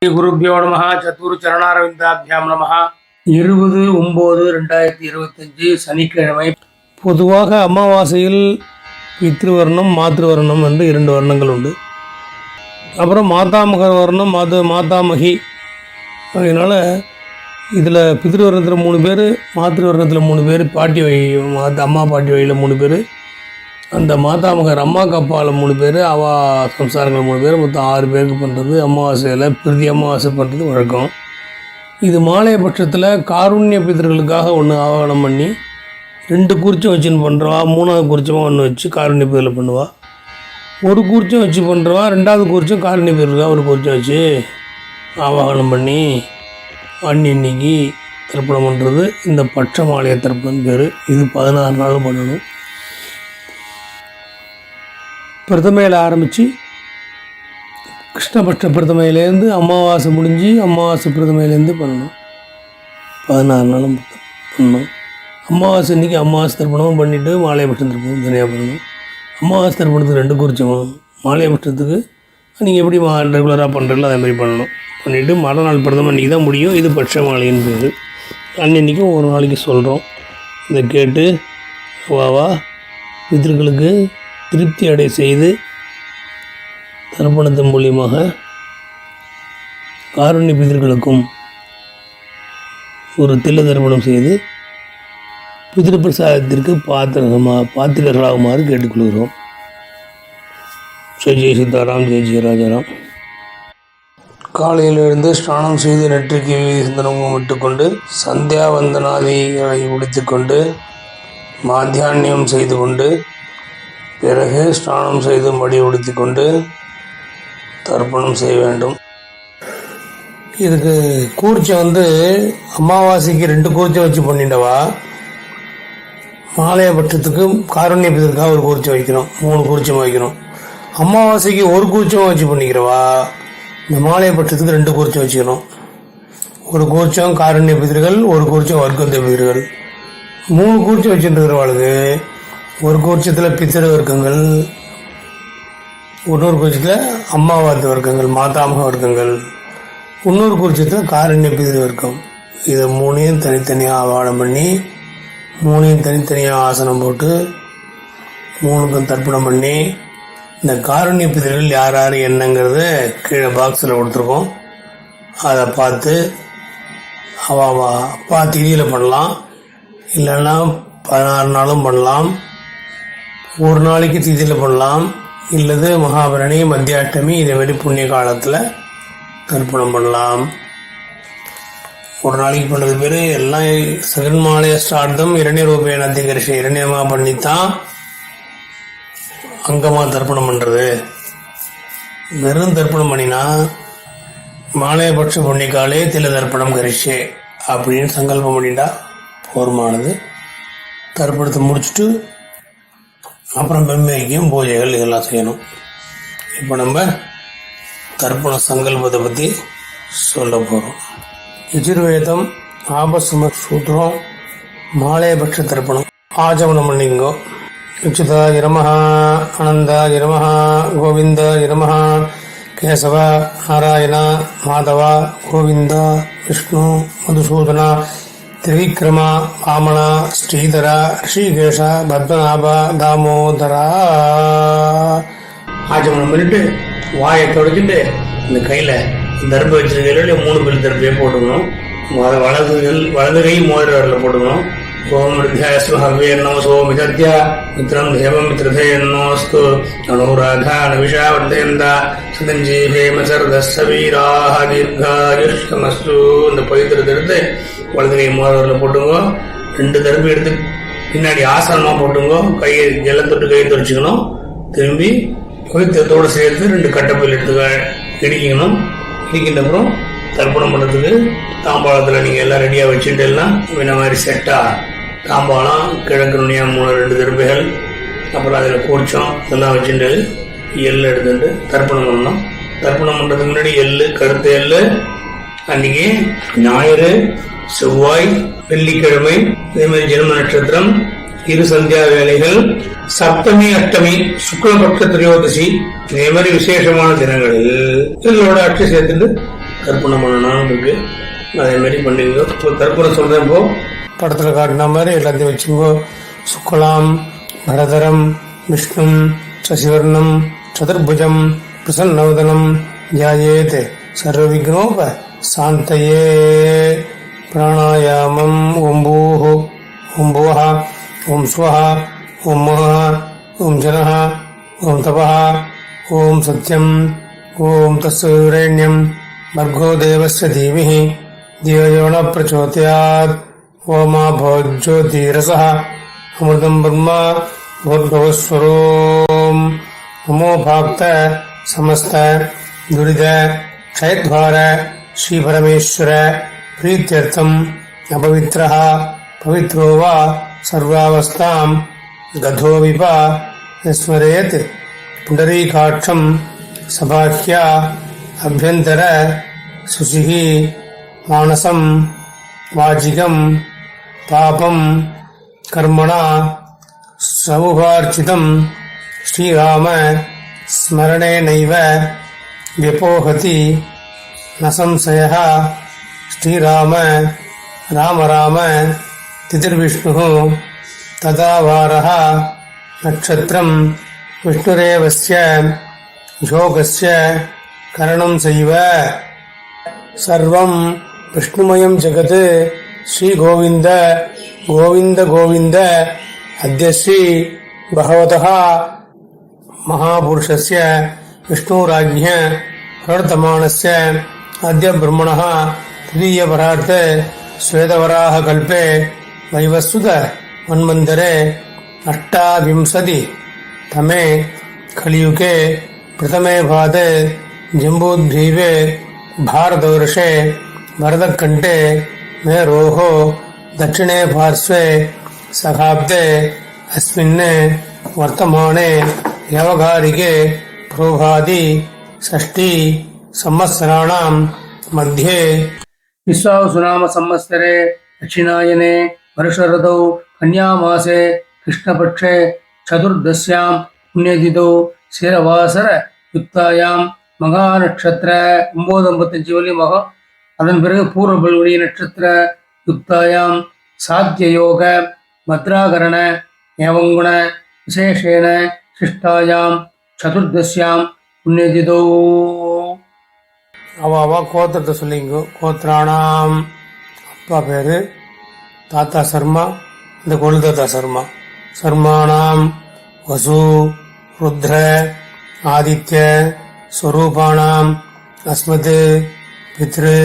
குருபியோ நமஹ. சத்துருச்சரணாரவிந்தாபியாம் நமஹ. 20/9/2025 சனிக்கிழமை. பொதுவாக அமாவாசையில் பித்ருவர்ணம் மாத்ருவர்ணம் என்று 2 வர்ணங்கள் உண்டு. அப்புறம் மாதாமகர் வர்ணம் மாதாமகி. அதனால் இதில் பித்ருவர்ணத்தில் 3 பேர், மாத்ருவர்ணத்தில் 3 பேர், பாட்டி வழி அம்மா பாட்டி வழியில் 3 பேர், அந்த மாதாமகர் அம்மாவுக்கு அப்பாவில் 3 பேர், அவா சம்சாரங்கள் 3 பேர், மொத்தம் 6 பேருக்கு பண்ணுறது அமாவாசையில் பிரதி அமாவாசை பண்ணுறது வழக்கம். இது மாலைய பட்சத்தில் காருண்ய பிதர்களுக்காக ஒன்று ஆவாகனம் பண்ணி 2 கூர்ச்சம் வச்சுன்னு பண்ணுறவா, 3வது கூர்ச்சமாக ஒன்று வச்சு காருண்ய பிதரில் பண்ணுவா. 1 கூர்ச்சம் வச்சு பண்ணுறவா, 2வது கூர்ச்சம் காருண்ய பிதர்களுக்காக 1 கூர்ச்சம் வச்சு ஆவாகனம் பண்ணி அன்னைக்கு தர்ப்பணம் பண்ணுறது இந்த பட்ச மாலைய தர்ப்பணம் பேர். இது 16 நாள் பண்ணணும். பிரதமையில் ஆரம்பித்து கிருஷ்ணபட்ச பிரதமையிலேருந்து அமாவாசை முடிஞ்சு அமாவாசை பிரதமையிலேருந்து பண்ணணும். 16 நாளும் பண்ணணும். அமாவாசை இன்றைக்கி அமாவாசை தர்ப்பணமும் பண்ணிவிட்டு மாலையபட்சம் தர்ப்பணம் தனியாக பண்ணணும். அமாவாசை தர்ப்பணத்துக்கு 2 கூர்ச்சமும், மாலையபட்சத்துக்கு நீங்கள் எப்படி ரெகுலராக பண்ணுறீங்களோ அதே மாதிரி பண்ணணும். பண்ணிவிட்டு மறுநாள் பிரதம அன்றைக்கி தான் முடியும். இது பட்ச மாலைன்னு பேர். அன்றைக்கும் ஒரு நாளைக்கு சொல்கிறோம். இதை கேட்டு வா பிதர்களுக்கு திருப்தி அடை செய்து தர்ப்பணத்தின் மூலியமாக காருண்ய பிதர்களுக்கும் ஒரு தில்ல தர்ப்பணம் செய்து பிதிரு பிரசாதத்திற்கு பாத்திரர்களாகுமாறு கேட்டுக்கொள்கிறோம். ஜெய் சீதாராம், ஜெய் ஜெயராஜாராம். காலையில் எழுந்து ஸ்நானம் செய்து நெற்றிக்கு சந்தனமும் விட்டுக்கொண்டு சந்தியாவந்தனாதிகளை முடித்துக்கொண்டு மாத்தியான்யம் செய்து கொண்டு பிறகு ஸ்நானம் செய்து மடி உடுத்தி கொண்டு தர்ப்பணம் செய்ய வேண்டும். இதுக்கு கூர்ச்சம் அமாவாசைக்கு 2 கூர்ச்சம் வச்சு பண்ணிட்டவா, மாலையபட்சத்துக்கு காருண்ய பிதற்காக 1 கூர்ச்சம் வைக்கணும், 3 கூர்ச்சம் வைக்கணும். அமாவாசைக்கு 1 கூர்ச்சம் வச்சு பண்ணிக்கிறவா இந்த மாலையபட்சத்துக்கு 2 கூர்ச்சம் வச்சுக்கணும். 1 கூர்ச்சம் காருண்ய பிதர்கள், 1 கூர்ச்சம் வர்க்கந்த பிதர்கள். 3 கூர்ச்சம் வச்சுருக்கிறவாளுக்கு 1 கூர்ச்சத்தில் பித்திரு வர்க்கங்கள், இன்னொரு கூர்ச்சத்தில் அம்மாவாத்து வர்க்கங்கள் மாதாமக வர்க்கங்கள், இன்னொரு கூர்ச்சத்தில் காரண்ய பிதிரு வர்க்கம். இதை 3ஐயும் தனித்தனியாக ஆவாடம் பண்ணி 3ஐயும் தனித்தனியாக ஆசனம் போட்டு 3க்கும் தர்ப்பணம் பண்ணி இந்த காரண்ய பிதிர்கள் யார் யார் என்னங்கிறத கீழே பாக்ஸில் கொடுத்துருக்கோம். அதை பார்த்து திதியில் பண்ணலாம், இல்லைன்னா 16 நாளும் பண்ணலாம். ஒரு நாளைக்கு திதியில் பண்ணலாம், இல்லது மகாபரணி மத்தியாஷ்டமி இதேமாரி புண்ணிய காலத்தில் தர்ப்பணம் பண்ணலாம். ஒரு நாளைக்கு பண்ணுறது பேர் எல்லாம் சகன்மாலய ஸ்டார்த்தம் இரண்யரூபேன அதிகரிஷம், இரண்யமாக பண்ணித்தான் அங்கமாக தர்ப்பணம் பண்ணுறது. வெறும் தர்ப்பணம் பண்ணினா மாலையபட்ச புண்ணியகாலே தில தர்ப்பணம் கரிஷே அப்படின்னு சங்கல்பம் பண்ணிட்டா போர்மானது. தர்ப்பணத்தை முடிச்சுட்டு அப்புறம் பிரம்மைக்கியம் பூஜைகள் இதெல்லாம் செய்யணும். இப்போ நம்ம தர்ப்பண சங்கல்பத்தை பற்றி சொல்ல போகிறோம். யஜுர்வேதம் ஆபஸ்ம சூத்திரம் மாலையபட்ச தர்ப்பணம். ஆஜமனம் பண்ணிங்கோ. அச்சுதாய நமஹ, ஆனந்தாய நமஹ, கோவிந்தாய நமஹ, கேசவ நாராயண மாதவ கோவிந்த விஷ்ணு மதுசூதன திரிவிக்ரமா வாமனா ஸ்ரீதரா ரிஷிகேஷ பத்மநாப தாமோதரா. ஆச்சமனம் பண்ணிட்டு வாயை தொடச்சிட்டு இந்த கையில் தர்பை வச்சிருக்கையில 3 பேர் தர்பையை போட்டுக்கணும். வலது கை மோதிர வரல போட்டுக்கணும். ஓம் ரித்யாஸ்மஹவ்யன்னோசோ மிதத்யா மித்ரம் தேவம் மித்ரதேன்னோஸ்து அனுராதா நவிஷா வர்தயந்தா சதஞ்சீவேம சர்தஸ்ஸவீராஹ தீர்காயுஷ்யமஸ்து. இந்த பவித்திரத்தை எடுத்து வலது கை மோதிரல போட்டுங்க. 2 தர்பை எடுத்து பின்னாடி ஆசனமாக போட்டுங்க. கையை ஜலத்தொட்டு கையை துடைச்சிக்கணும். திரும்பி பவித்திரத்தோடு சேர்த்து 2 கட்டப்பையில் எடுத்து இடிக்கணும். இடிக்கின்ற அப்புறம் தர்ப்பணம் பண்ணுறதுக்கு தாம்பாளத்தில் நீங்கள் எல்லாம் ரெடியாக வச்சுட்டேன்னா இந்த மாதிரி செட்டாக தாம்பாளம் கிழக்கு நுனியா 2 தர்பைகள், அப்புறம் அதில் கூர்ச்சம் இதெல்லாம் வச்சுட்டு எள்ளு எடுத்துட்டு தர்ப்பணம் பண்ணணும். தர்ப்பணம் பண்ணுறதுக்கு முன்னாடி எள்ளு, கருத்த எள்ளு அன்னைக்கு ஞாயிறு, செவ்வாய், வெள்ளிக்கிழமை, இதே மாதிரி ஜென்ம நட்சத்திரம், 2 சந்தியா வேலைகள், சப்தமி அஷ்டமி சுக்லபக்ஷ திரையோதசி இதே மாதிரி விசேஷமான தினங்களில் இதோட அட்சி சேர்த்துட்டு தர்ப்பணம் பண்ணணும்னு இருக்கு. அதே மாதிரி பண்ணிக்கோ. இப்போ தர்ப்பணம் சொல்கிறேன். இப்போ படத்தில் காட்டின மாதிரி எல்லாத்தையும் வச்சுக்கோ. சுக்லாம் பரதரம் விஷ்ணும் சசிவர்ணம் சதுர்புஜம் பிரசன்னவதனம் ध्यायेत् सर्वविघ्नोप शान्तये. प्राणायामम् ॐ भूः ॐ भुवः ॐ स्वः ॐ महः ॐ जनः ॐ तपः ॐ सत्यम् ॐ तत्सवितुर्वरेण्यं भर्गो देवस्य धीमहि धियो यो न प्रचोदयात्. ओमा भवज्योतिरसः अमृतं ब्रह्म भूर्भुवस्वरोम्. नमो भक्त समस्त दुरित क्षयद्वार श्री परमेश्वर प्रीत्यर्थम अपवित्रः पवित्रो वा सर्वावस्थां गधो विपा स्मरेत्. पुंडरीकाक्षं सबाह्या अभ्यंतर शुचिः मानसं वाचिकं पापं कर्मणा समुपार्चितं श्रीराम स्मरणेनैव व्यपोहति न संशयः. श्रीराम राम राम तिथिर्विष्णुः तदा वारः नक्षत्रं विष्णुरेवस्य योगस्य करणं चैव. सर्वं विष्णुमयं जगत् श्रीगोविन्द गोविन्द गोविन्द. अद्य श्री भगवतः महापुरुषस्य विष्णुराज्ञ प्रवर्तमानस्य अद्य ब्रह्मणः तृतीयपरार्थ श्वेतवराहकल्पे वैवस्वत मन्वन्तरे अष्टाविंशतितमे कलियुगे प्रथमे पादे जम्बूद्वीपे भारतवर्षे भरतखण्डे मेरोः दक्षिणे पार्श्वे शकाब्दे अस्मिन् वर्तमाने व्यावहारिके प्रोभादि षष्ठी संवत्सराणां मध्ये विश्वावसुनाम संवत्सरे दक्षिणायने वर्षऋतौ कन्यामासे कृष्णपक्षे चतुर्दश्यां पुण्यतिथौ क्षीरवासर युक्तायां மகாநட்சத்திர 9:55 வழி மகம். அதன் பிறகு பூர்வ பல்குனி நட்சத்திர யுக்தாயாம் சாத்தியயோக பத்ராகரண ஏவங்குண விசேஷேன சிஷ்டாயாம் சதுர்தசியாம் புண்ணியதிதோ. அவ கோத்திரத்தை சொல்லிங்க. கோத்திரானாம் அப்பா பேரு தாத்தா சர்மா, இந்த கொழுதாத்தா சர்மா. சர்மானாம் வசு ருத்ர ஆதித்ய ஸ்வரூபானாம் அஸ்மத் பித்ரு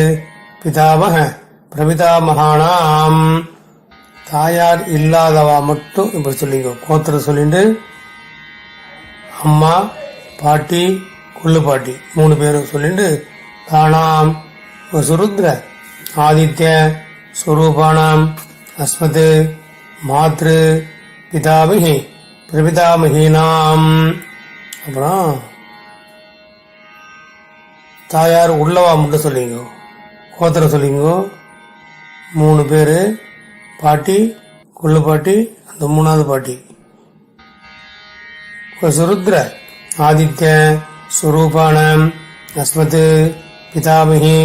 பிதாமக பிரபிதாமகானாம். தாயார் இல்லாதவா மட்டும் இப்படி சொல்லிங்க. கோத்திரம் சொல்லிட்டு அம்மா பாட்டி கொள்ளு பாட்டி 3 பேரும் சொல்லிட்டு தானாம் வசுருத்ர ஆதித்ய ஸ்வரூபானாம் அஸ்மத் மாத்ரு பிதாமகி பிரபிதாமகீனாம். அப்புறம் தாயார் உள்ளவா மட்டும் சொல்லிங்க. கோத்திரம் சொல்லிங்க. 3 பேர் பாட்டி கொள்ளு பாட்டி, அந்த 3வது பாட்டி. வசுருத்ர ஆதித்ய ஸ்வரூபானாம் அஸ்மத் பிதாமகி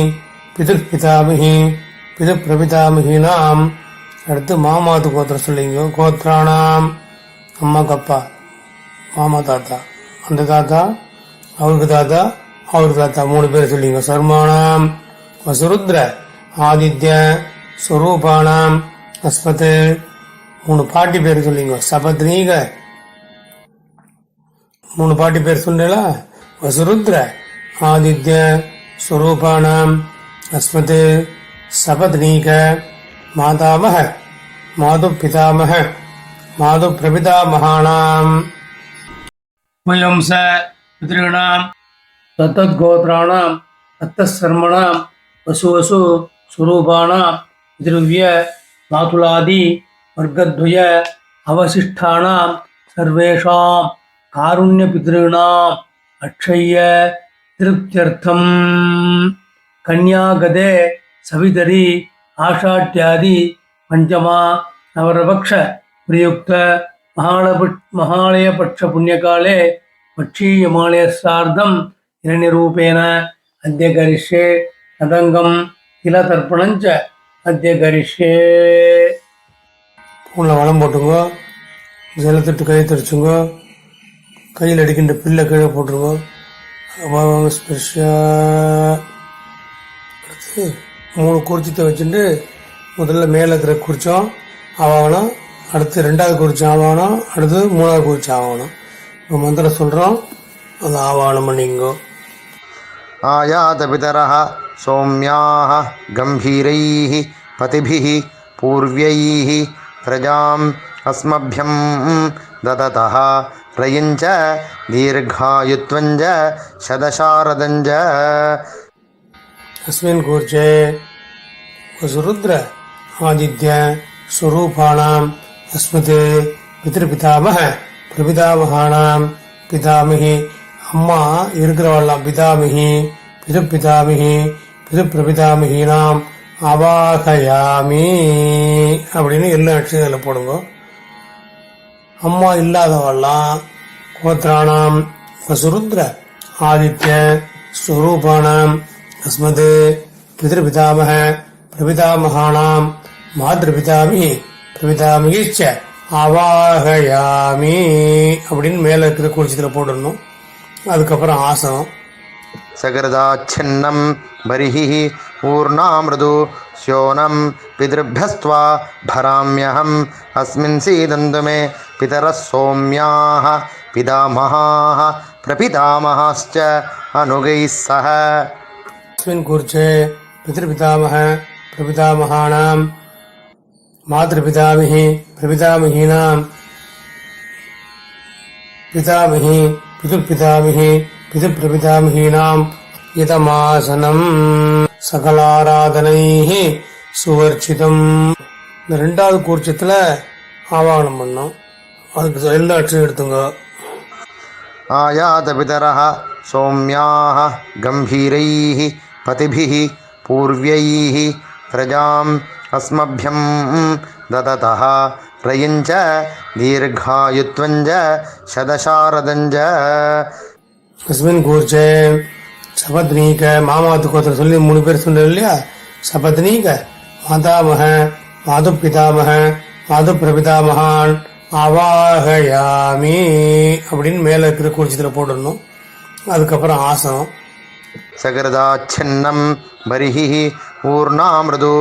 பிதுர் பிதாமகி பிது பிரபிதாமகினாம். அடுத்து மாமாத்து கோத்திரம் சொல்லிங்க. கோத்திரானாம் அம்மாக்கு அப்பா மாமா தாத்தா, அந்த தாத்தா அவருக்கு தாத்தா அவருக்கு தாத்தா 3 பேர் சொல்லிங்க. சர்மானாம் வசுருத்ர ஆதித்ய ஸ்வரூபானாம் அஸ்மத் 3 பாட்டி பேர் சொல்லிங்க. சபத்னீக 3 பாட்டி பேர் சொன்னா வசுருத்ர ஆதித்ய ஸ்வரூபானாம் அஸ்மத் சபத்னீக மாதாமக மாது பிதாமக மாது பிரபிதாமகானாம். வம்ச பித்ருணாம் தத்தத்கோத்ராணாம் தத்தசர்மணாம் வசுவசு ஸ்வரூபாணாம் பித்ருவ்ய மாதுலாதி வர்க்கத்வய அவசிஷ்டானாம் சர்வேஷாம் காருண்ய பித்ருணாம் அக்ஷய திருப்தியர்த்தம் கன்யாகதே சவிதரி ஆஷாட்யாதி பஞ்சமா நவரபக்ஷ பிரயுக்த மகாலயபட்ச புண்ணியகாலே பட்சீயமாலய சார்த்தம் இரண்யரூபேன அத்ய கரிஷ்யே ததங்கம் கில தர்ப்பணஞ்ச அத்திய கரிஷே. பூனில் வளம் போட்டுங்கோ, ஜலத்திட்டு கையை தடிச்சுங்கோ, கையில் அடிக்கின்ற பில்லை கீழே போட்டுருங்கோ. ஸ்பெஷா அடுத்து 3 குறிச்சத்தை வச்சுட்டு முதல்ல மேலே இருக்கிற குறிச்சம் ஆவாகணும், அடுத்து 2வது குறிச்சம் ஆவாகணும், அடுத்து 3வது குறிச்சம் ஆவாகணும். இப்போ மந்திரம் சொல்கிறோம், அதை ஆவாகனம் பண்ணிங்கோ. ஆயாத பிதரஹ சௌம்யாஹ கம்பீரைஹ பதிபிஹ பூர்வ்யைஹ பிரஜாம் அஸ்மப்யம் தததஹ ரயஞ்ச தீர்காயுத்வஞ்ச சதசாரதஞ்ச. அஸ்மின் கூர்ச்சே வசுருத்ர ஆதித்ய ஸ்வரூபாணாம் அஸ்மதே பிதృபிதாமஹ பிரபிதாமகானாம் பிதாமகி. அம்மா இருக்கிறவெல்லாம் பிதாமகி பிதృபிதாமகி பிதృபிரபிதாமகினாம் அவாகயாமி அப்படின்னு எல்லா அட்சரத்தில் போடுங்க. அம்மா இல்லாதவெல்லாம் கோத்ராணாம் வசுருத்ர ஆதித்ய ஸ்வரூபாணாம் அஸ்மது பிதృபிதாமஹ பிரபிதாமகானாம் மாத்ருபிதாமகி பிரபிதாமகிச்ச அவாகயாமி அப்படின்னு மேலே இருக்கிற குறிச்சத்தில் போட்டுடணும். அதுக்கப்புறம் ஆசனம். சகரதாச்சின்னம் பரிஹி ஊர்ணாமிருது ஸ்யோனம் பிதృभ्यस्त्वा भराम्यहम् अस्मिन् सीदन्तु मे पितरः सौम्याः पितामहाः प्रपितामहाश्च अनुगैः सह. अस्मिन् कूर्चे पितृपितामह प्रपितामहानां मातृपितामही प्रपितामहीनां पितामही पितृपितामही पितृप्रपितामहीनां இதமாசனம் சகலாராதனைஹி சுவர்ச்சிதம். இந்த 2வது கூர்ச்சத்தில் ஆவாகனம் பண்ணோம். அதுக்கு எல்லா அட்சரம் எடுத்துங்க. ஆயாத பிதரஹ சௌம்யாஹ கம்பீரைஹ பதிபிஹ பூர்வ்யைஹ பிரஜாம் அஸ்மப்யம் தததஹ ரயஞ்ச தீர்காயுத்வஞ்ச சதசாரதஞ்ச. அஸ்மின் கூர்ச்சே சபத்னீக மாமாத்துக்கு ஒருத்தர் சொல்லி 3 பேர் சொன்னது இல்லையா? சபத்னீக மாதாமக மாது பிதாமக மாது பிரபிதாமகான் அவாகயாமி அப்படின்னு மேலே இருக்கிற குறிச்சத்தில் போட்டுடணும். அதுக்கப்புறம் ஆசனம். சகரதாச்சின்னம் பரிஹி ஊர்ணாமிருது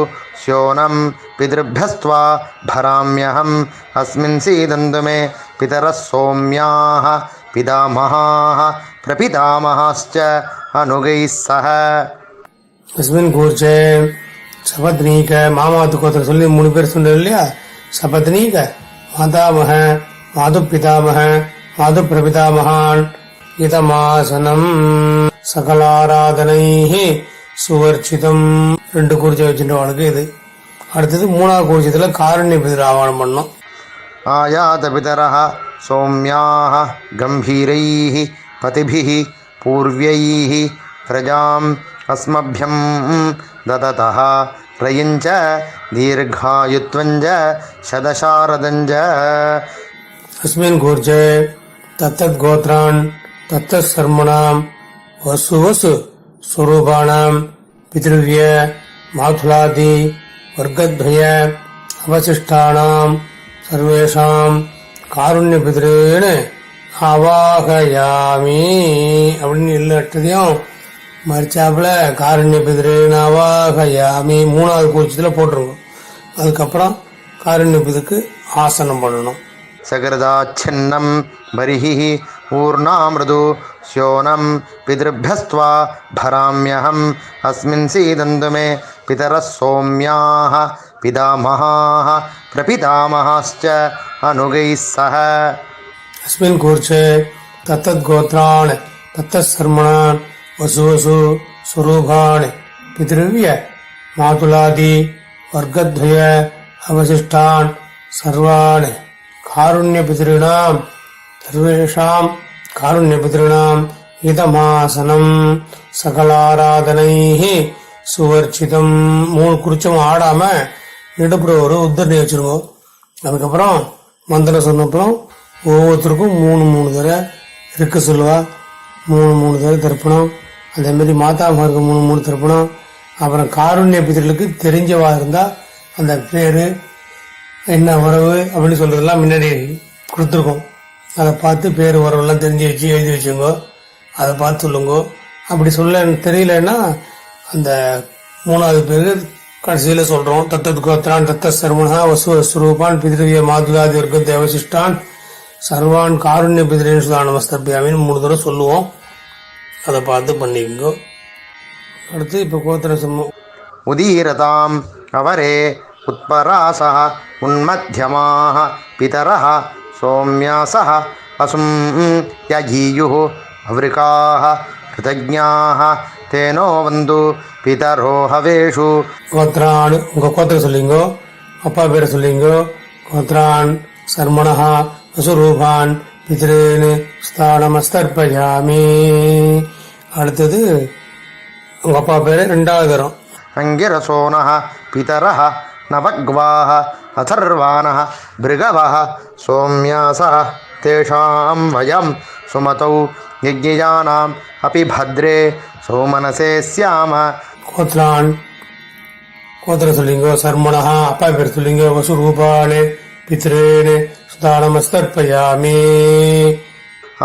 ஸ்யோனம் பிதృभ्यस्त्वा भराम्यहम् अस्मिन् सीदन्तु मे पितरः सौम्याः पितामहाः प्रपितामहाश्च अनुगैः सह. अस्मिन् कूर्चे சபத்னீக மாமாத்துக்கு ஒருத்தர் சொல்லி 3 பேர் சொன்னது இல்லையா? சபத்னீக மாதாமக மாது பிதாமக மாது பிரபிதாமகான் இதமாசனம் சகலாராதனைஹி சுவர்ச்சிதம். 2 குறிச்சை வச்சுட்டு இது. அடுத்தது 3வது குறிச்சத்தில் காருண்ய பிதர் ஆவாகனம் பண்ணோம். ஆயாத பிதரஹ சௌம்யாஹ கம்பீரைஹ பதிபிஹ பூர்வ்யைஹ பிரஜாம் அஸ்மப்யம் தததஹ ரயஞ்ச தீர்காயுத்வஞ்ச சதசாரதஞ்ச. அஸ்மின் கூர்ச்சே தத்தத் கோத்ரான் தத்தத் சர்மணாம் வசு வசு ஸ்வரூபாணாம் பித்ருவ்ய மாதுலாதி வர்க்கத்வய அவசிஷ்டானாம் சர்வேஷாம் காருண்ய பித்ரேன அவாகயாமி அப்படின்னு எல்லா அட்டத்தையும் மறிச்சாப்புல காருண்ய பித்ரேன அவாகயாமி 3வது குறிச்சத்தில் போட்டுருவோம். அதுக்கப்புறம் காருண்ய பிதுக்கு ஆசனம் பண்ணணும். சகரதாச்சின்னம் பரிஹி ஊர்ணாமிருது ஸ்யோனம் பிதృभ्यस्त्वा भराम्यहम् अस्मिन् सीदन्तु मे पितरः सौम्याः पितामहाः प्रपितामहाश्च अनुगैः सह. अस्मिन् कूर्चे तत्तत् गोत्रान् तत्तत् सर्मणान् वसु वसु स्वरूपान् पितृव्य मातुलादि वर्गद्वय अवशिष्टान् सर्वान् कारुण्यपितॄणां सर्वेषां कारुण्यपितॄणां இதமாசனம் சகலாராதனைஹி சுவர்ச்சிதம். 3 குறிச்சம் ஆடாம நடுப்புற ஒரு உத்தரணி வச்சிருக்கோம். அதுக்கப்புறம் மந்திரம் சொன்னப்புறம் ஒவ்வொருத்தருக்கும் 3 தடவை இருக்க சொல்லுவா. 3 தடவை தர்ப்பணம். அதேமாரி மாதாமகருக்கு 3 தர்ப்பணம். அப்புறம் காருண்ய பிதர்களுக்கு தெரிஞ்சவா இருந்தா அந்த பேரு என்ன உறவு அப்படின்னு சொல்றதெல்லாம் முன்னாடி கொடுத்துருக்கோம். அதை பார்த்து பேர் உறவெல்லாம் தெரிஞ்சு வச்சு எழுதி வச்சுங்க. அதை பார்த்து சொல்லுங்க. அப்படி சொல்ல தெரியலன்னா அந்த மூணாவது பேரு கடைசியில சொல்றோம். தத்தத் கோத்ரான் தத்த சர்வணா வசு ஸ்வரூபான் பிதிருவிய மாதுலாதி வர்க்கம் தேவசிஷ்டான் சர்வான் காருண்ய பிதிரேன் சுதா நமஸ்தபியாமின்னு 3 தடவை சொல்லுவோம். அதை பார்த்து பண்ணிக்கோ. அடுத்து இப்போ கோத்திர சம்மம். உதீரதாம் அவரே உத்பராசः உன்மத்தியமாः பிதரः சௌம்யாசः அசும் யஜீயுः அவ்ரிகாः கிருதஜ்ஞாः தேனோ வந்து பிதரோ ஹவேஷு. கோத்ரான் உங்க கோத்திரம் சொல்லிங்கோ, அப்பா பேரை சொல்லிங்கோ. கோத்ரான் சர்மணஹா வசுரூபான் பித்ரேன் ஸ்தானமஸ்தர்ப்பயாமி. அடுத்தது உங்க அப்பா பேரு 2வது தரம். அங்கிரசோனः பிதரः நவக்வாः அதர்வாணः பிருகவः சௌம்யாசः தேஷாம் வயம் சுமதௌ யஜ்ஞயானாம் அபி பத்ரே சௌமனசே ஸ்யாம. கோத்ரான் கோத்திரம் சொல்லிங்கோ, சர்மணஹா அப்பா பேர் சொல்லிங்கோ, வசுரூபானே பித்ரேன் ஸ்தானமஸ்தர்ப்பயாமி.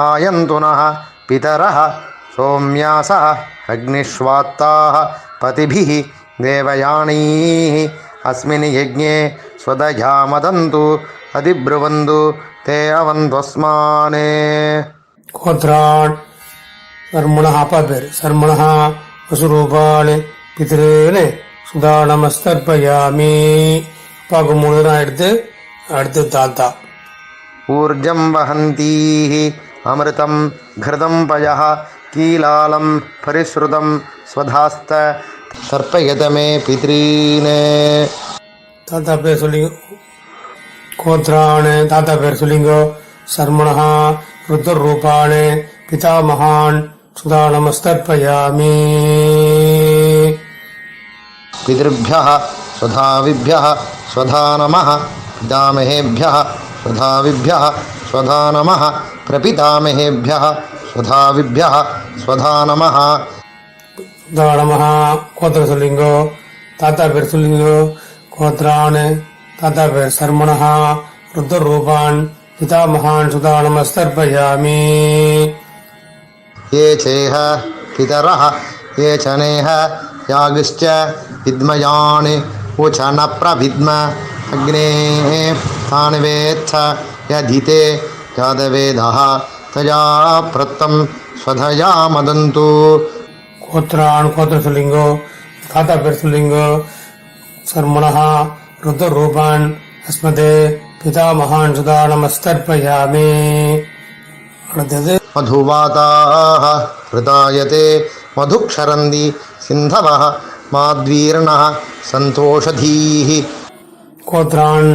ஆயந்துனः பிதரः சௌம்யாசः அக்னிஷ்வாத்தாः பதிபிः தேவயானீः அஸ்மின் யஜ்ஞே ஸ்வதயா மதந்து அதிப்ருவந்து தே அவந்த்வஸ்மானே. கோத்ரான் சர்மணஹா அப்பா பேர் சர்மணஹா வசுரூபானே பித்ரேன் சுதானமஸ்தர்ப்பயாமி. அப்பாவுக்கு 3 தரம் எடுத்து அடுத்து தாத்தா. ஊர்ஜம் வஹந்தீः அமிர்தம் घृतं पयः कीलालं परिश्रुतं स्वधास्त तर्पयत मे पितॄन्. தாத்தா பேர் சொல்லிங்க. கோத்ரான் தாத்தா பேர் சொல்லிங்கோ, சர்மணஹா ருத்ரரூபான் பிதாமகான் சுதானமஸ்தர்ப்பயாமி. पितृभ्यः स्वधाविभ्यः स्वधा नमः पितामहेभ्यः स्वधाविभ्यः स्वधा नमः प्रपितामहेभ्यः स्वधाविभ्यः स्वधा नमः. தானமஹா கோத்திரம் சொல்லிங்கோ, தாத்தா பேர் சொல்லிங்கோ. கோத்ரான் தாத்தா பேர் சர்மணஹா ருத்ரரூபான் பிதாமகான் சுதானமஸ்தர்ப்பயாமி. ये चेह पितरः ये च नेह यागिश्च विद्मयान् उच न प्रविद्म अग्नेः तान् वेत्थ यदिते यादवेदः तया प्रत्तं स्वधया मदन्तु. கோத்ரான் கோத்திரம் சொல்லிங்கோ, தாத்தா பேர் சொல்லிங்கோ. சர்மணஹா ருத்ரரூபான் அஸ்மதே பிதாமகான் சுதானமஸ்தர்ப்பயாமி. அடுத்தது मधुवाताः हृदायते मधुक्षरन्ति सिन्धवः माद्वीर्णः सन्तोषधीः. கோத்ரான்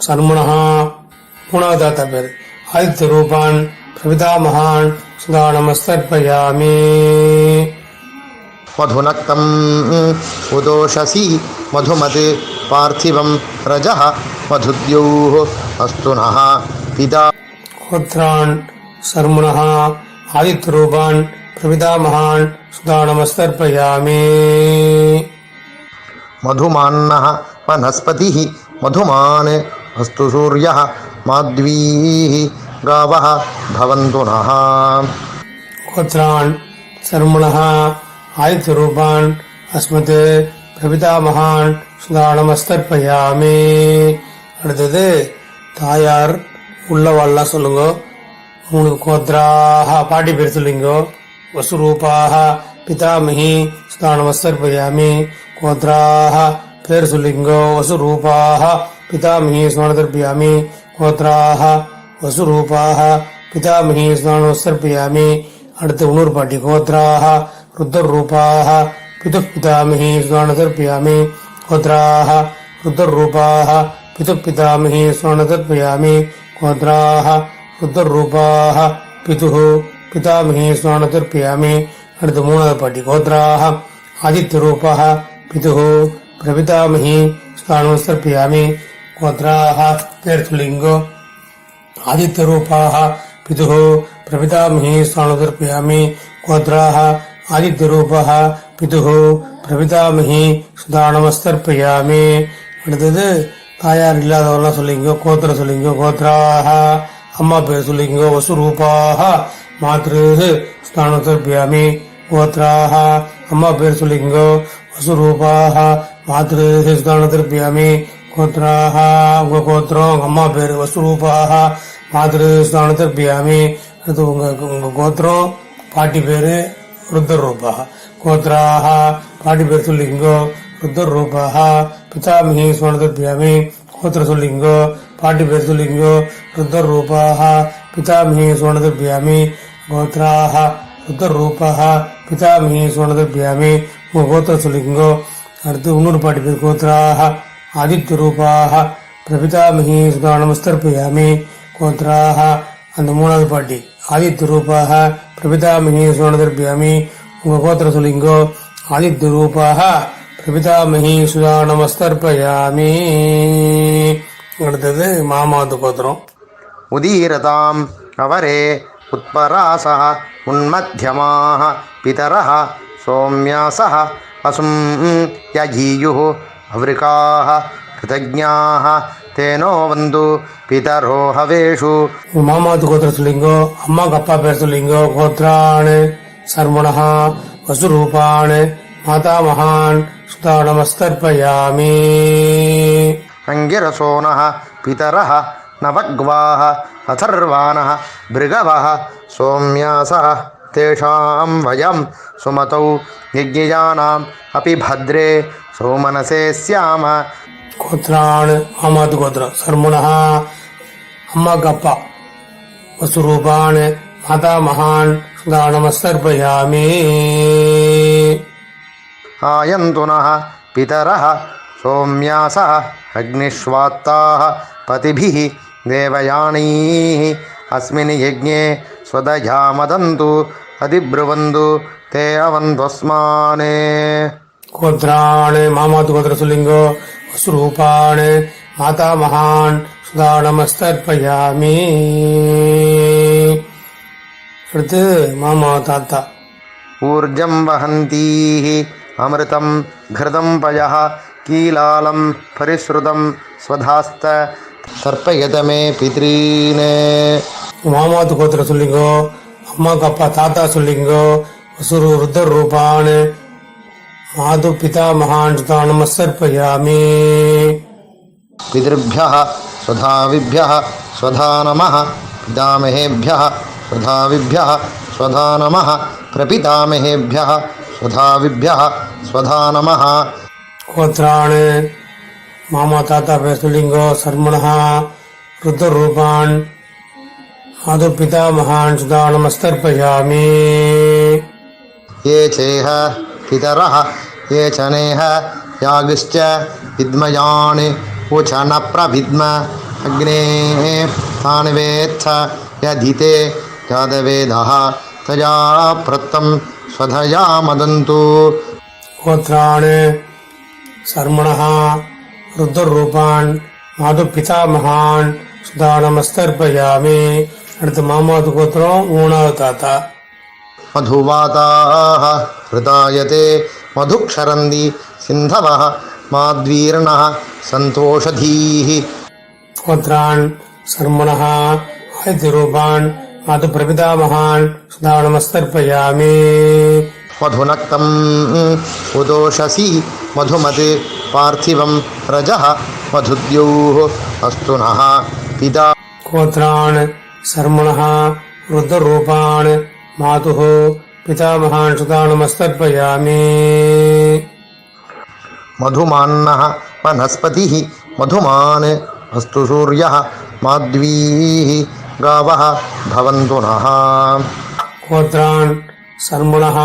சர்மணஹா 3வது தாத்தா பேர் ஆதித்ய ரூபான் பிரபிதாமகான் சுதானமஸ்தர்ப்பயாமி. मधुनक्तम् उदोषसि मधुमत् पार्थिवं रजः मधुद्योः अस्तु नः पिता. கோத்ரான் சர்மணஹா ஆதித்ய ரூபான் பிரபிதாமகான் சுதானமஸ்தர்ப்பயாமி. मधुमान्नः वनस्पतिः मधुमान् अस्तु सूर्यः माध्वीः गावः भवन्तु नः. கோத்ரான் சர்மணஹா ஆதித்ய ரூபான் அஸ்மதே பிரபிதாமகான் சுதானமஸ்தர்ப்பயாமி. அடுத்தது தாயார் உள்ளவாள்லாம் சொல்லுங்க. 3 கோத்ராஹ பாட்டி பேர் சொல்லுங்க. வசுரூபாஹ பிதாமகி சுதானமஸ்தர்ப்பயாமி. கோத்ராஹ பேர் சொல்லுங்க. வசுரூபாஹ பிதாமகி சுதானமஸ்தர்ப்பயாமி. கோத்ராஹ வசுரூபாஹ பிதாமகி சுதானமஸ்தர்ப்பயாமி. அடுத்து இன்னொரு பாட்டி கோத்ராஹ ருத்ரரூபாஹ பிதாமகி சுதானமஸ்தர்ப்பயாமி. கோத்ராஹ ருத்ரரூபாஹ பிதாமகி சுதானமஸ்தர்ப்பயாமி. கோத்ராஹ ருத்ரரூபாஹ பிதாமகி சுதானமஸ்தர்ப்பயாமி. அடுத்து 3வது பாட்டி கோத்ராஹ ஆதித்ய ரூபாஹ பிரபிதாமகி சுதானமஸ்தர்ப்பயாமி. கோத்ராஹ பேர் சொல்லிங்கோ. ஆதித்ய ரூபாஹ பிரபிதாமகி சுதானமஸ்தர்ப்பயாமி. கோத்ராஹ ஆதித்ய ரூபாஹ பிதுஹு பிரபிதாமகி சுதா நமஸ்தர்ப்பயாமி. அடுத்தது தாயார் இல்லாதவரெல்லாம் சொல்லிங்கோ. கோத்திர சொல்லிங்கோ. கோத்ராக அம்மா பேர் சொல்லிங்கோ. வசுரூபாக மாத்ரு சுதா நமஸ்தர்ப்பயாமி. கோத்ராக அம்மா பேர் சொல்லிங்கோ. வசுரூபாக மாத்ரு சுதா நமஸ்தர்ப்பயாமி. கோத்ராக உங்க கோத்திரம் உங்க அம்மா பேர். வசுரூபாக மாத்ரு சுதா நமஸ்தர்ப்பயாமி. அடுத்து உங்க கோத்திரம் பாட்டி பேரு ருத்ர ரூபாக. கோத்ராக பாட்டி பேர் சொல்லிங்கோ. ருத்ர ரூபாக பிதாமகி சுவனதர்பியாமி. கோத்திர சொல்லிங்கோ. பாட்டி பேர் சொல்லிங்கோ. ருத்ர ரூபாக பிதாமகி சுவனதர்பியாமி. கோத்ராக ருத்ர ரூபாக பிதாமகி சுவனதர்பியாமி. உங்க கோத்திர சொல்லிங்கோ. அடுத்து இன்னொரு பாட்டி பேர் கோத்ராக ஆதித்ய ரூபாக பிரபிதாமகி சுதா நமஸ்தர்ப்பயாமி. கோத்ராக அந்த மூணாவது பாட்டி ஆதித்ய ரூபாக பிரபிதாமகி சுவனதர்பியாமி. உங்க கோத்திர சொல்லிங்கோ. ஆதித்ய ரூபாக பிரபிதாமகி சுதா நமஸ்தர்ப்பயாமி. அடுத்தது மாமாவது கோத்திரம். உதீரதாம் அவரே உத்பராசः உன்மத்தியமாः பிதரः சோம்யாசः அசும் யஜீயுः அவ்ரிகாः கிருதஜ்ஞாः தேனோ வந்து பிதரோ ஹவேஷு. மாமாவது கோத்திர சொல்லிங்கோ. அம்மாவுக்கு அப்பா பேர் சொல்லிங்கோ. கோத்ரான் சர்மணः வசுரூபான் மாதாமகான் சுதா நமஸ்தர்ப்பயாமி. அங்கிரசோனः பிதரः நவக்வாः அதர்வாணः பிருகவः சோம்யாசः தேஷாம் வயம் சுமதௌ யஜ்ஞானாம் அபி பத்ரே சோமனசே ஸ்யாம. கோத்ரான் மாமாவது கோத்திரம். சர்மணः அம்மாவுக்கு அப்பா. வசுரூபான் மாதாமகான் சுதா நமஸ்தர்ப்பயாமி. ஆயந்துனः பிதரः சோம்யாசः அக்னிஷ்வாத்தாः பதிபிः தேவயானீः அஸ்மின் யஜ்ஞே ஸ்வதயா மதந்து அதிப்ருவந்து தே அவந்த்வஸ்மானே. கோத்ரான் மாமாவது கோத்திர சொல்லிங்கோ. வசுரூபான் மாதாமகான் சுதா நமஸ்தர்ப்பயாமி. அடுத்து மாமா தாத்தா. ஊர்ஜம் வஹந்தீः அமிர்தம் घृतं पयः कीलालं परिश्रुतं स्वधास्त தர்ப்பயத மே பித்ரீனே. மாமாவது கோத்திர சொல்லிங்கோ. அம்மாவுக்கு அப்பா தாத்தா சொல்லிங்கோ. வசுரு ருத்ர ரூபான் மாது பிதாமகான் சுதா நமஸ்தர்ப்பயாமி. பிதృभ्यः स्वधाविभ्यः स्वधा नमः पितामहेभ्यः स्वधाविभ्यः स्वधा नमः प्रपितामहेभ्यः स्वधाविभ्यः स्वधा नमः. கோத்ரான் மாமா தாத்தா பேர் சொல்லிங்கோ. சர்மணः ருத்ர ரூபான் மாது பிதாமகான் சுதா நமஸ்தர்ப்பயாமி. ये चेह पितरः ये च नेह यागिश्च विद्मयान् उच न प्रविद्म अग्नेः तान् वेत्थ यदिते यादवेदः तया प्रत्तं स्वधया मदन्तु. கோத்ரான் சர்மணः ருத்ர ரூபான் மாது பிதாமகான் சுதா நமஸ்தர்ப்பயாமி. அடுத்து மாமாவது கோத்திரம் மூணாவது தாத்தா. मधुवाताः हृतायते मधुक्षरन्ति सिन्धवः माद्वीर्णः सन्तोषधीः. கோத்ரான் சர்மணः ஆதித்ய ரூபான் மாது பிரபிதாமகான் சுதா நமஸ்தர்ப்பயாமி. मधुनक्तम् उदोषसि मधुमत् पार्थिवं रजः मधुद्योः अस्तु नः पिता. கோத்ரான் சர்மணः ருத்ர ரூபான் மாதுः பிதாமகான் சுதா நமஸ்தர்ப்பயாமி. मधुमान्नः वनस्पतिः मधुमान् अस्तु सूर्यः माध्वीः गावः भवन्तु नः. கோத்ரான் சர்மணः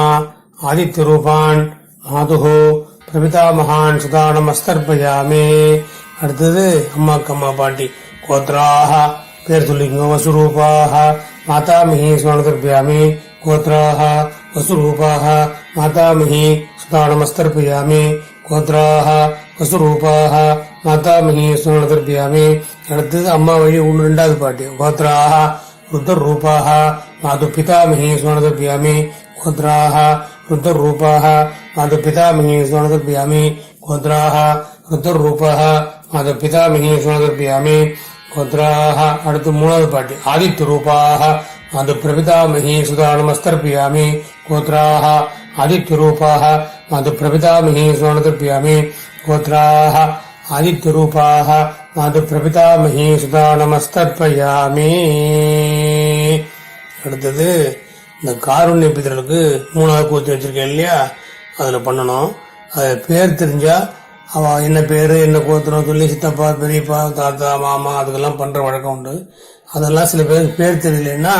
ஆதித்ய ரூபான் மாதுः பிரபிதாமகான் சுதா நமஸ்தர்ப்பயாமி. அடுத்தது அம்மாக்கு அம்மா பாட்டி. கோத்ராக பேர் சொல்லிங்கோ. வசுரூபாக மாதாமகி சுவனதர்ப்பயாமி. கோத்ராக வசுரூபாக மாதாமகி சுதா நமஸ்தர்ப்பயாமி. கோத்ராக வசுரூபாக மாதாமகி சுவனதர்ப்பயாமி. அடுத்தது அம்மா வழி ரெண்டாவது பாட்டி. கோத்ராக ருத்ர ரூபாக மாது பிதாமகி சுவனதர்ப்பயாமி. கோத்ராக ருத்ர ரூபாக मातुपितामही सुवर्णतर्पयामि गोत्राः ऋतुरूपः मातुपितामही सुवर्णतर्पयामि गोत्राः அடுத்து மூணாவது பாட்டி ஆதித்யரூபாः मातुप्रपितामही सुधा नमस्तर्पयामि गोत्राः आदित्यरूपाः मातुप्रपितामही सुवर्णतर्पयामि गोत्राः आदित्यरूपाः मातुप्रपितामही सुधा नमस्तर्पयामि அடுத்தது இந்த காருண்ய பிதர்களுக்கு மூணாவது கூத்தி வச்சிருக்கேன் இல்லையா, அதில் பண்ணணும். அது பேர் தெரிஞ்சா அவ என்ன பேர் என்ன கோத்திரம் சொல்லி சித்தப்பா பெரியப்பா தாத்தா மாமா அதுக்கெல்லாம் பண்ற வழக்கம் உண்டு. அதெல்லாம் சில பேருக்கு பேர் தெரியலன்னா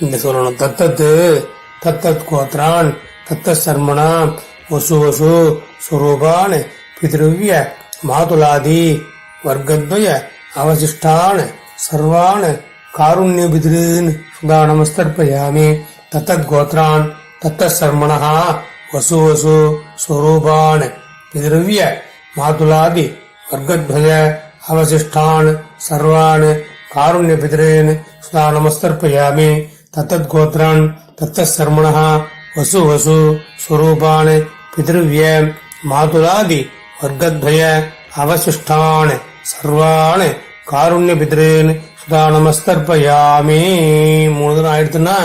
இந்த சொல்லணும். தத்தத் கோத்ரான் தத்த சர்மணா வசு வசு சுரூபான் பிதிருவிய மாதுலாதி வர்க்கத்வய அவசிஷ்டான் சர்வான் காருண்ய பிதிருன் சுதா நமஸ்தர்ப்பயாமி தத்தத் கோத்ரான் தத்த சர்மணः வசு வசு ஸ்வரூபான் பிதிருவ்ய மாதுலாதி வர்க்கத்வய அவசிஷ்டான் சர்வான் காருண்ய பிதிரேன் சுதா நமஸ்தர்ப்பயாமி தத்தத் கோத்ரான் தத்த சர்மணः வசு வசு ஸ்வரூபான் பிதிருவ்ய மாதுலாதி வர்க்கத்வய அவசிஷ்டான் சர்வான் காருண்ய பிதிரேன் சுதா நமஸ்தர்ப்பயாமி. 3 தினம் ஆயிடுச்சுன்னா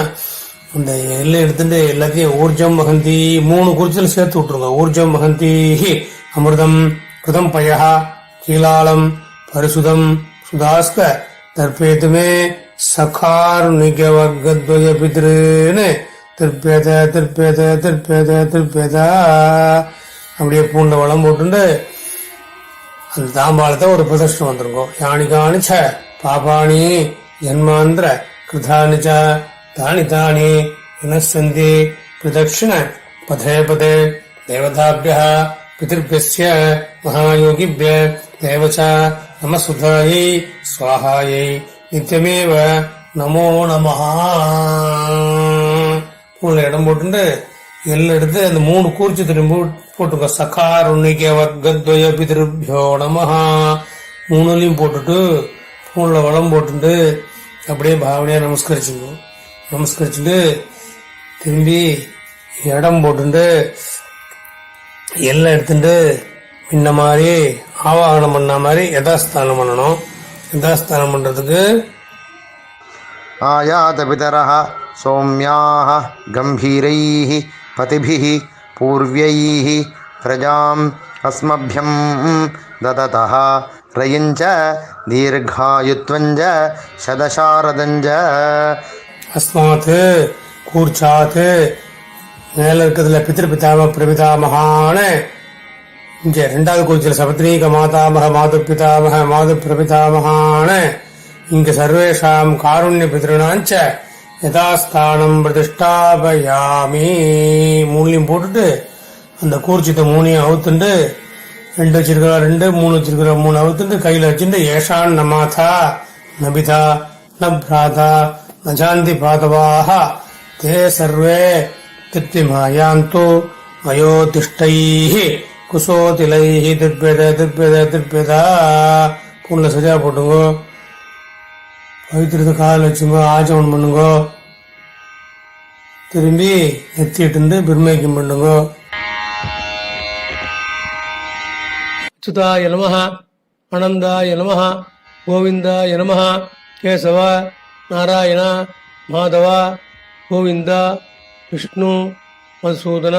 அந்த எல்லாம் எடுத்துட்டு எல்லாத்தையும் ஊர்ஜம் மகந்தி 3 குறிச்சல் சேர்த்து விட்டுருங்க. ஊர்ஜம் மகந்தி அமிர்தம் கிருதம் பயா கீலாலம் பரிசுதம் சுதாஸ்க தர்ப்பேதுமே சகாருணிக வர்க்கத்வய பிதிருன்னு திருப்பேத திருப்பேத திருப்பேத திருப்பேத அப்படியே பூண்ட வளம் போட்டு அந்த தாம்பாளத்தை ஒரு பிரதர்ஷனம் வந்துருங்கோ. யானிகானிச்ச பாபாணி ஜன்மாந்திர கிருதானிச்ச தானி தானி வினசந்தி பிரதட்சிண பதே பதே தேவதாபிய பிதிர்பிய மகாயோகிபிய தேவச்ச நமசுதாயை ஸ்வாஹாயை நித்தியமேவ நமோ நமஹ. இடம் போட்டு எல்லாம் எடுத்து அந்த 3 கூர்ச்சி திரும்பி போட்டுங்க. சகாருணிக வர்க்கத்வய பிதிருபியோ நமஹ 3லையும் போட்டுட்டு பூன்ல வளம் போட்டுட்டு அப்படியே பாவனையா நமஸ்கரிச்சுட்டு திரும்பி இடம் போட்டுட்டு எல்லாம் எடுத்துட்டு முன்ன மாதிரி ஆவாகனம் பண்ண மாதிரி யதாஸ்தானம் பண்ணணும். யதாஸ்தானம் பண்றதுக்கு ஆயாத பிதரஹ சௌம்யாஹ கம்பீரைஹ பதிபிஹ பூர்வ்யைஹ பிரஜாம் அஸ்மப்யம் தததஹ ரயஞ்ச தீர்காயுத்வஞ்ச சதசாரதஞ்ச. அஸ்மாத் கூர்ச்சாத் மேல இருக்கிறதுல பித்திருபிதாம பிரபிதாமகான இங்க 2வது கூர்ச்சியில் சபத்ரீக மாதாமக மாது பிதாமக மாது பிரபிதாமகான இங்க சர்வேஷாம் காருண்ய பிதிருணாஞ்ச யதாஸ்தானம் பிரதிஷ்டாபயாமி 3லையும் போட்டுட்டு அந்த கூர்ச்சித்தை 3ஐயும் அவுத்துண்டு 2 வச்சிருக்கிற 2 3 வச்சிருக்கிற 3 அவுத்துட்டு கையில வச்சுட்டு ஏஷான் நமாதா நபிதா நப்ராதா நஜாந்தி பாதவாக தே சர்வே திருப்திமாயாந்தோ மயோதிஷ்டைஹ குசோதிலைஹ திருப்பேத திருப்பேத திருப்பேதா. பூன்ல சரியா போட்டுங்கோ. பவித்திரத்தை கால் வச்சுங்கோ. ஆச்சமனம் பண்ணுங்கோ. திரும்பி நெத்திட்டு பிரம்மேக்கம் பண்ணுங்கோ. அச்சுதாய நமஹ ஆனந்தாய நமஹ கோவிந்தாய நமஹ கேசவ நாராயண மாதவ கோவிந்த விஷ்ணு மதுசூதன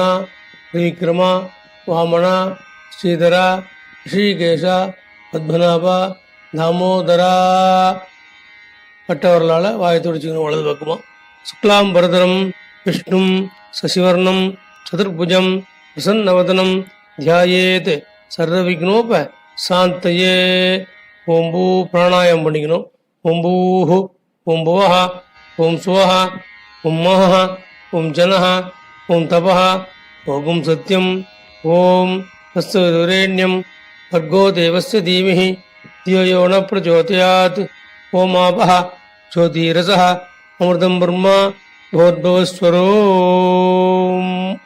விக்ரம வாமன ஸ்ரீதர ரிஷிகேஷ பத்மநாப தாமோதரா. கட்டவர்களால் வாயை துடிச்சுக்கணும் வலது பக்கமா. சுக்லாம் பரதரம் விஷ்ணும் சசிவர்ணம் சதுர்புஜம் பிரசன்னவதனம் தியாயேத் சர்வவிக்னோப சாந்தயே. ஓம் பூ பிராணாயம் பண்ணிக்கணும். ஓம் பூஹு ஓம் புவஹ ஓம் சுவஹ ஓம் மஹ ஓம் ஜனஹ ஓம் தபஹ ஓம் சத்யம் ஓம் தஸ்துரேண்யம் भर्गो देवस्य धीमहि धियो यो न प्रचोदयात् ओम आपः ज्योतिरसः अमृतं ब्रह्म भवद्भवस्वरो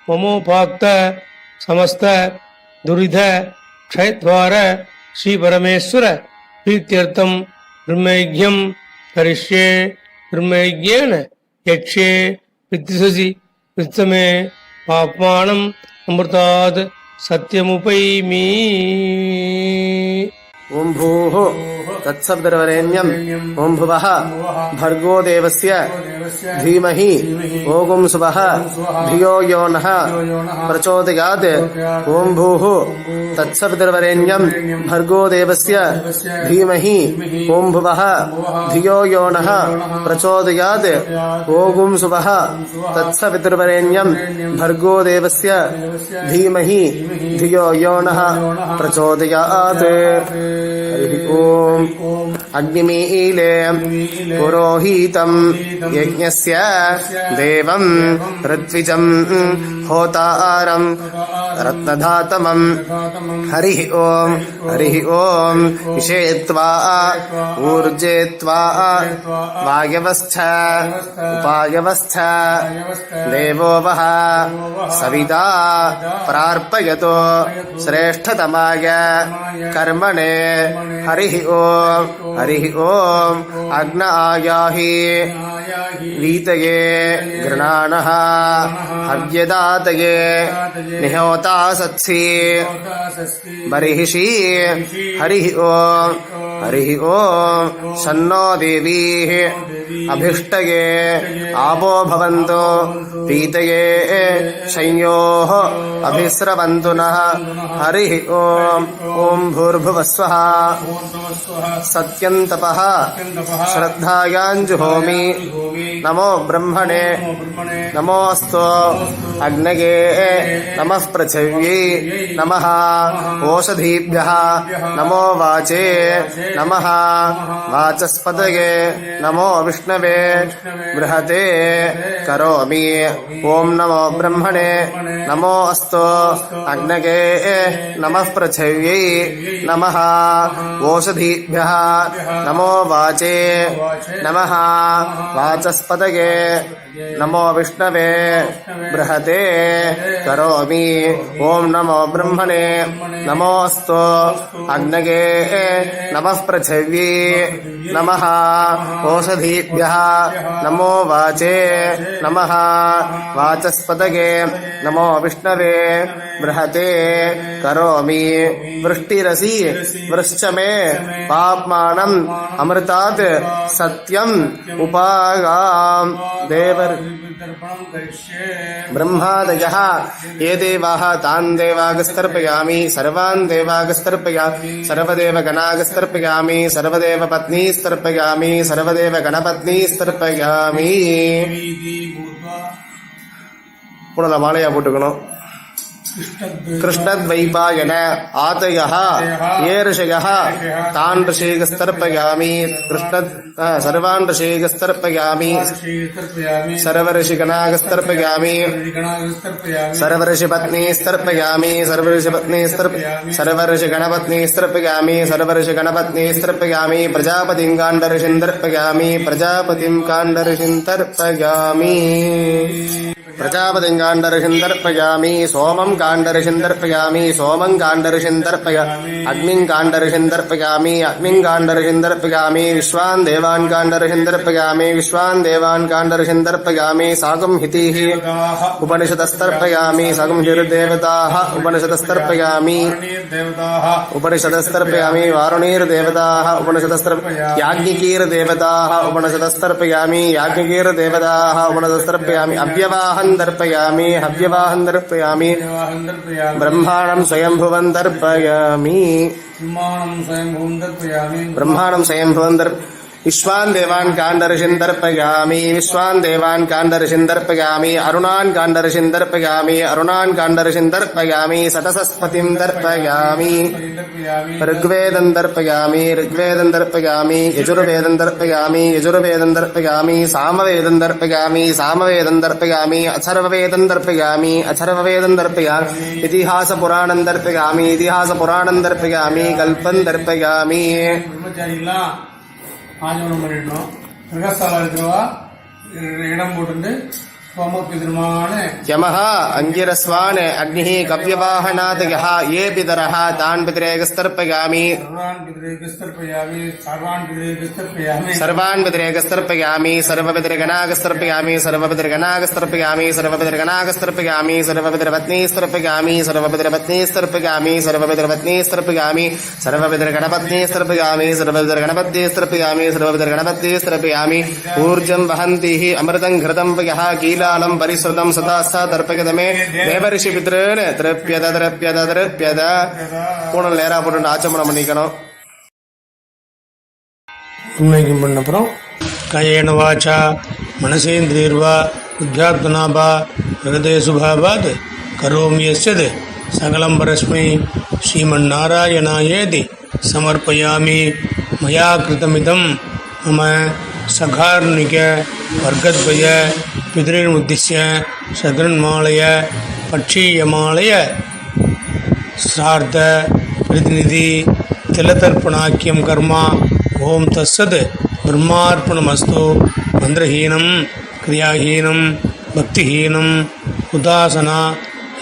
ममोपाक्त समस्त दुरिध क्षयद्वार श्री परमेश्वर प्रीत्यर्थम ब्रह्मयज्ञं करिष्ये ब्रह्मयज्ञेन यक्ष्ये विद्युषसि वित्तमे पापमानं अमृतात् सत्यमुपैमि। ओम भूः तत्सवितुर्वरेण्यम् ओम भुवः भर्गो देवस्य धीमहि ओम सुवः धियो यो नः प्रचोदयात्। ओम भूः तत्सवितुर्वरेण्यम् भर्गो देवस्य धीमहि ओम भुवः धियो यो नः प्रचोदयात्। ओम सुवः तत्सवितुर्वरेण्यम् भर्गो देवस्य धीमहि धियो यो नः प्रचोदयात्। ओम अग्निमीले पुरोहितं यज्ञस्य देवं ऋत्विजं होतारं रत्नधातमं हरिः ओम विषेत्वा ऊर्जेत्वा वायवस्थ उपायवस्थ देवो वः सविता प्रार्पयतो श्रेष्ठतमाय कर्मणे। हरिः ओम अग्न आयाहि वीतये गृणानः हव्यदातये निहोता सत्सि बर्हिषि। हरिः ओम शन्नो देवीः अभिष्टये आपो भवन्तु पीतये शंयोः अभिस्रवन्तु नः। हरिः ओम भूर्भुवस्वः सत्यन्तपः श्रद्धायाञ्जुहोमि। नमो ब्रह्मणे नमोऽस्तु अग्नये नमः पृथिव्यै नमः ओषधीभ्यः नमो वाचे नमः वाचस्पतये नमो विष्णवे बृहते करोमि। ओम नमो ब्रह्मणे नमोऽस्तु अग्नये नमः पृथिव्यै नमः ओषधीभ्यः नमो वाचे नमः वाचस्पतये नमो विष्णवे बृहते करोमि। ओम नमो ब्रह्मणे नमोऽस्तु अग्नये नमः पृथिव्यै नमः ओषधीभ्यः नमो वाचे नमः वाचस्पतये नमो विष्णवे बृहते करोमि। वृष्टिरसि वृश्च मे पाप्मानम् अमृतात् सत्यम् उपागाम। देवर ब्रह्मादयः ये देवाः तान् देवागस्तर्पयामि सर्वान् देवागस्तर्पयामि सर्वदेव गणागस्तर्पयामि सर्वदेव पत्नीस्तर्पयामि सर्वदेव गणपत्नीस्तर्पयामि। पुनः मालया போட்டுக்கணும்। कृष्णद्वैपायन आतयः ये ऋषयः तान् ऋषिगस्तर्पयामि सर्वान् ऋषिगस्तर्पयामि सर्वऋषिगणागस्तर्पयामि सर्वऋषिपत्नीस्तर्पयामि सर्वऋषिगणपत्नीस्तर्पयामि सर्वऋषिगणपत्नीस्तर्पयामि प्रजापतिं काण्डऋषिन्दर्पयामि प्रजापतिं काण्डऋषिन्दर्पयामि प्रजापतिं काण्डऋषिन्दर्पयामि सोमं काण्डऋषिन्दर्पयामि सोमं काण्डऋषिन्दर्पयामि अग्निं काण्डऋषिन्दर्पयामि अग्निं काण्डऋषिन्दर्पयामि विश्वान् देवान् काण्डऋषिन्दर्पयामि विश्वान् देवान् काण्डऋषिन्दर्पयामि साकं हितिः उपनिषदस्तर्पयामि साकं हिर्देवताः उपनिषदस्तर्पयामि उपनिषदस्तर्पयामि वारुणीर्देवताः उपनिषदस्तर्पयामि याज्ञिकीर्देवताः उपनिषदस्तर्पयामि याज्ञिकीर्देवताः उपनिषदस्तर्पयामि अव्यवाहं दर्पयामि हव्यवाहं दर्पयामि ब्रह्माणं स्वयंभुवं दर्पयामि ब्रह्माणं स्वयंभुवं विश्वान् देवान् काण्डऋषिन्दर्पयामि विश्वान् देवान् काण्डऋषिन्दर्पयामि अरुणान् काण्डऋषिन्दर्पयामि अरुणान् काण्डऋषिन्दर्पयामि सतसस्पतिं दर्पयामि ऋग्वेदं दर्पयामि ऋग्वेदं दर्पयामि यजुर्वेदं दर्पयामि यजुर्वेदं दर्पयामि सामवेदं दर्पयामि सामवेदं दर्पयामि अथर्ववेदं दर्पयामि अथर्ववेदं दर्पयामि इतिहासपुराणं दर्पयामि इतिहासपुराणं दर्पयामि कल्पं दर्पयामि ஆஞ்சவனம் பண்ணிடணும். கிரகஸ்தால இருக்கிறவா இடம் போட்டு சோமபிதிருமான யமஹ அங்கிரஸ்வான் அக்னிஹி கவ்யவாஹனாத் யஹ ஏ பிதரஹ தான் பிதரேகஸ்தர்ப்பயாமி சர்வான் பிதரேகஸ்தர்ப்பயாமி சர்வபிதரகணாகஸ்தர்ப்பயாமி சர்வபிதரகணாகஸ்தர்ப்பயாமி சர்வபிதரகணாகஸ்தர்ப்பயாமி சர்வபிதரபத்னீஸ்தர்ப்பயாமி சர்வபிதரபத்னீஸ்தர்ப்பயாமி சர்வபிதரபத்னீஸ்தர்ப்பயாமி சர்வபிதரகணபத்னீஸ்தர்ப்பயாமி சர்வபிதரகணபத்னீஸ்தர்ப்பயாமி சர்வபிதரகணபத்னீஸ்தர்ப்பயாமி ஊர்ஜம் வஹந்திஹி அமிர்தம் கிருதம் யஹ கீலாலம் பரிஸ்ருதம் சதாஸ்தா தர்ப்பகதமே தேவரிஷி பித்ருன் திரப்யத திரப்யத திரப்யத பூணல் நேரா போட்டு ஆச்சமனம் பண்ணிக்கணும். உண்மைக்கும் பண்ண அப்புறம் கயேன வாச்சா மனசேந்திரியர்வா புத்தியாத்மனாபா பிரகதே சுபாவாத் கரோமி யஸ்யத் சகலம் பரஸ்மை ஸ்ரீமன்னாராயணாயேதி சமர்ப்பயாமி மயா கிருதமிதம் மம சகார்ணிக வர்க்கத்வய பிதॄன்முத்திஸ்ய சகரன்மாலய பட்சீயமாலய ஸ்ரார்த்த பிரதிநிதி திலதர்ப்பணாக்கியம் கர்மா ஓம் தஸ்ஸத் பிரம்மார்ப்பணமஸ்து. மந்திரஹீனம் கிரியாஹீனம் பக்திஹீனம் உதாசனா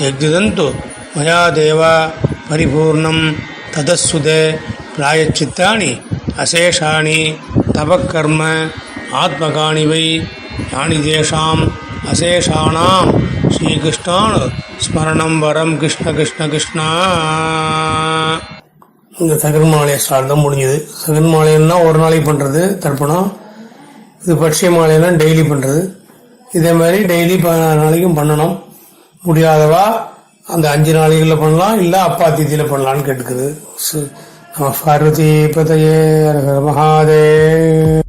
யஜ்ஜதந்து மயா தேவ பரிபூர்ணம் ததஸ்சுதே பிராயச்சித்தானி அசேஷாணி தபக்கர்ம ஆத்மகானி வை யானி தேஷாம் அசேஷானாம் ஸ்ரீகிருஷ்ணான் ஸ்மரணம் வரம் கிருஷ்ண கிருஷ்ண கிருஷ்ணா. இந்த சகன்மாலையை சார்ந்தம் முடிஞ்சது. சகன்மாலைன்னா ஒரு நாளைக்கு பண்ணுறது தர்ப்பணம். இது பட்சிய மாலைன்னா டெய்லி பண்ணுறது. இதே மாதிரி டெய்லி 14 நாளைக்கும் பண்ணணும். முடியாதவா அந்த 5 நாளைகளில் பண்ணலாம், இல்லை அப்பா திதியில் பண்ணலான்னு கேட்டுக்குது. பார்வதி பதையே மகாதேவ்.